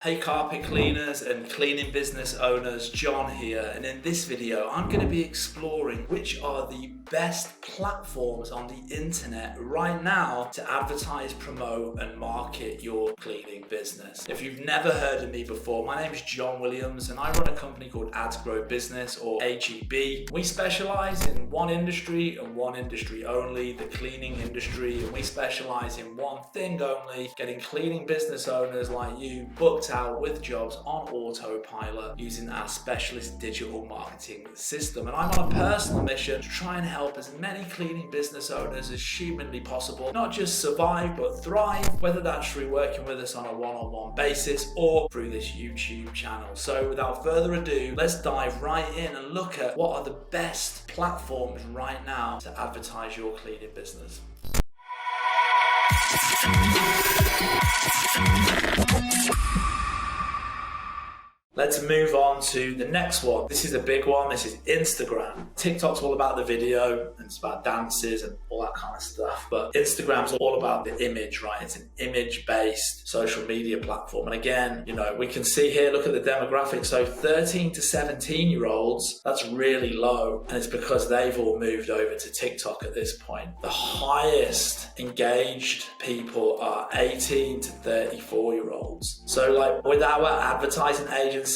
Hey carpet cleaners and cleaning business owners, John here, and in this video I'm going to be exploring which are the best platforms on the internet right now to advertise, promote and market your cleaning business. If you've never heard of me before, my name is John Williams and I run a company called Ads Grow Business, or AGB. We specialize in one industry and one industry only, the cleaning industry, and we specialize in one thing only, getting cleaning business owners like you booked out with jobs on autopilot using our specialist digital marketing system. And I'm on a personal mission to try and help as many cleaning business owners as humanly possible not just survive but thrive, whether that's through working with us on a one-on-one basis or through this YouTube channel. So without further ado, let's dive right in and look at what are the best platforms right now to advertise your cleaning business. Let's move on to the next one. This is a big one. This is Instagram. TikTok's all about the video and it's about dances and all that kind of stuff. But Instagram's all about the image, right? It's an image-based social media platform. And again, we can see here, look at the demographics. So 13 to 17-year-olds, that's really low. And it's because they've all moved over to TikTok at this point. The highest engaged people are 18 to 34-year-olds. So with our advertising agency,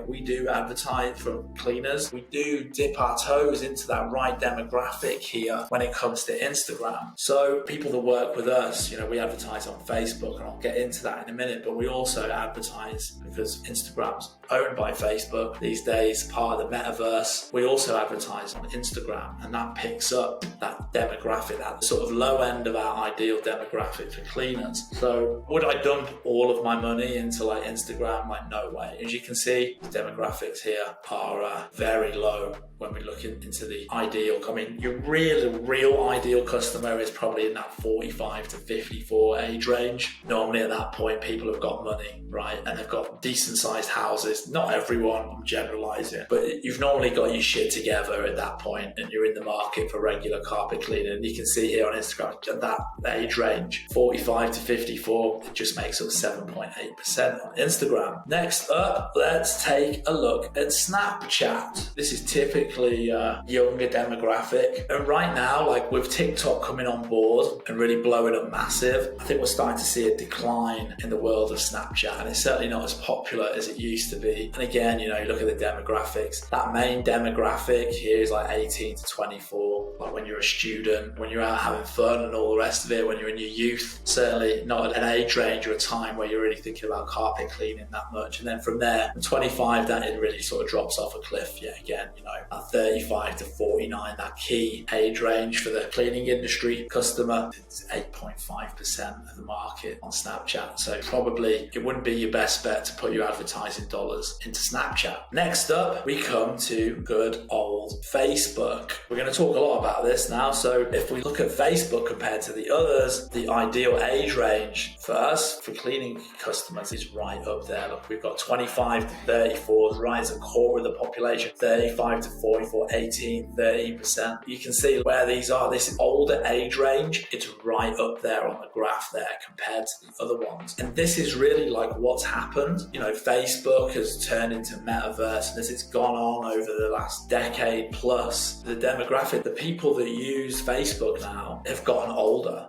we do advertise for cleaners. We do dip our toes into that right demographic here when it comes to Instagram. So people that work with us, we advertise on Facebook, and I'll get into that in a minute, but we also advertise because Instagram's owned by Facebook these days, part of the metaverse. We also advertise on Instagram, and that picks up that demographic, that sort of low end of our ideal demographic for cleaners. So would I dump all of my money into Instagram? No way. As you can see, the demographics here are very low when we look into the ideal. Your real ideal customer is probably in that 45 to 54 age range. Normally at that point, people have got money, right? And they've got decent sized houses. Not everyone, I'm generalizing, but you've normally got your shit together at that point and you're in the market for regular carpet cleaning. And you can see here on Instagram, at that age range, 45 to 54, it just makes up 7.8% on Instagram. Next up, let's take a look at Snapchat. This is typically a younger demographic, and right now, with TikTok coming on board and really blowing up massive, I think we're starting to see a decline in the world of Snapchat, and it's certainly not as popular as it used to be. And again, you look at the demographics, that main demographic here is 18 to 24, when you're a student, when you're out having fun and all the rest of it, when you're in your youth, certainly not at an age range or a time where you're really thinking about carpet cleaning that much. And then from there, from 25, that it really sort of drops off a cliff. Yeah, again, at 35 to 49, that key age range for the cleaning industry customer, it's 8.5% of the market on Snapchat. So probably it wouldn't be your best bet to put your advertising dollars into Snapchat. Next up, we come to good old Facebook. We're going to talk a lot about this now. So if we look at Facebook compared to the others, the ideal age range for us, for cleaning customers, is right up there. Look, we've got 25 to 34, right as a core of the population, 35 to 44, 18, 13%. You can see where these are. This older age range, it's right up there on the graph there compared to the other ones. And this is really what's happened. Facebook has turned into metaverse, and as it's gone on over the last decade plus, the demographic, the people that use Facebook now have gotten older.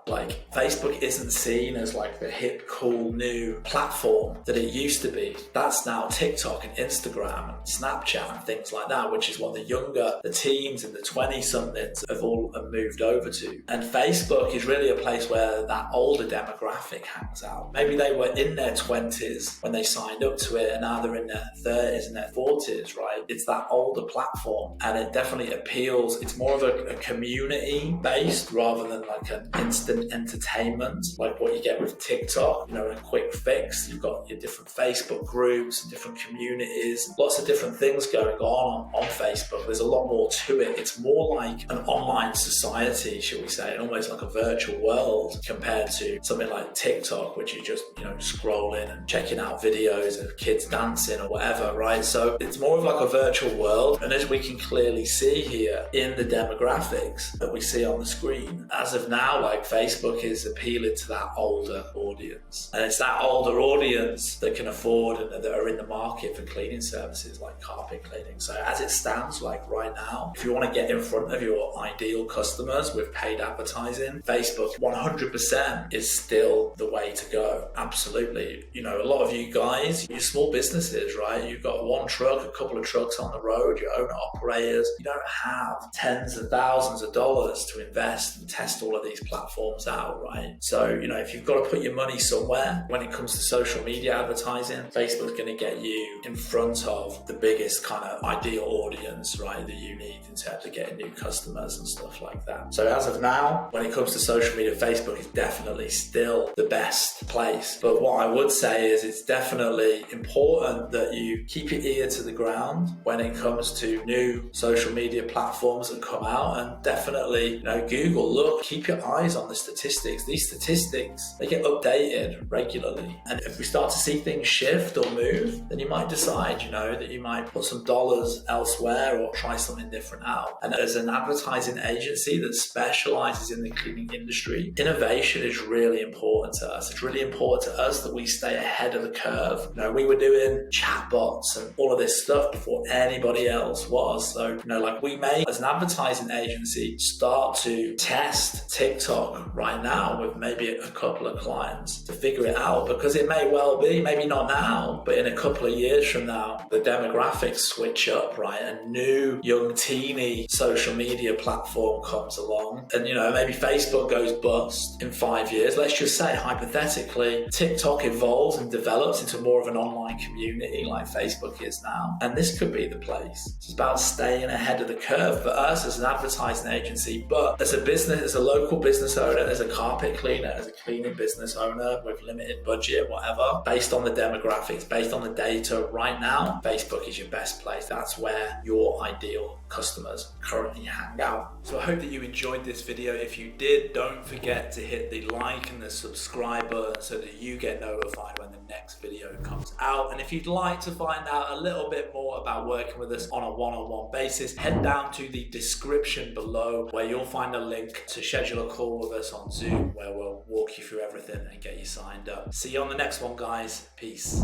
Facebook isn't seen as the hip, cool, new platform that it used to be. That's now TikTok and Instagram and Snapchat and things like that, which is what the teens and the 20-somethings have all moved over to. And Facebook is really a place where that older demographic hangs out. Maybe they were in their 20s when they signed up to it, and now they're in their 30s and their 40s, right? It's that older platform, and it definitely appeals. It's more of a community based rather than an instant entertainment like what you get with TikTok, a quick fix. You've got your different Facebook groups and different communities, lots of different things going on Facebook. There's a lot more to it. It's more like an online society, shall we say, and almost like a virtual world compared to something like TikTok, which is just, scrolling and checking out videos of kids dancing or whatever, right? So it's more of a virtual world. And as we can clearly see here in the demographics that we see on the screen, as of now, like Facebook is appealing to that older audience. And it's that older audience that can afford and that are in the market for cleaning services like carpet cleaning. So as it stands, like right now, if you want to get in front of your ideal customers with paid advertising, Facebook 100% is still the way to go. Absolutely. You know, a lot of you guys, you're small businesses, right? You've got one truck, a couple of trucks on the road, your owner operators. You don't have tens of thousands of dollars to invest and test all of these platforms out, right? So, you know, if you've got to put your money somewhere, when it comes to social media advertising, Facebook's going to get you in front of the biggest kind of ideal audience, right, that you need in terms of getting new customers and stuff like that. So as of now, when it comes to social media, Facebook is definitely still the best place. But what I would say is it's definitely important that you keep your ear to the ground when it comes to new social media platforms that come out, and definitely, you know, Google, look, keep your eyes on the statistics. These statistics, they get updated regularly. And if we start to see things shift or move, then you might decide, you know, that you might put some dollars elsewhere or try something different out. And as an advertising agency that specializes in the cleaning industry, innovation is really important to us. It's really important to us that we stay ahead of the curve. You know, we were doing chatbots and all of this stuff before anybody else was. So, you know, like we may, as an advertising agency, start to test TikTok right now with maybe a couple of clients to figure it out, because it may well be, maybe not now, but in a couple of years from now, the demographics switch up, right? A new young teeny social media platform comes along, and, you know, maybe Facebook goes bust in 5 years. Let's just say, hypothetically, TikTok evolves and develops into more of an online community like Facebook is now. And this could be the place. It's about staying ahead of the curve for us as an advertising agency, but as a business, as a local business owner, as a carpet cleaner, as a cleaning business owner with limited budget, whatever, based on the demographics, based on the data right now, Facebook is your best place. That's where your ideal customers currently hang out. So I hope that you enjoyed this video. If you did, don't forget to hit the like and the subscribe button so that you get notified when the next video comes out. And if you'd like to find out a little bit more about working with us on a one-on-one basis, head down to the description below where you'll find a link to schedule a call with us on Zoom, where we'll walk you through everything and get you signed up. See you on the next one, guys. Peace.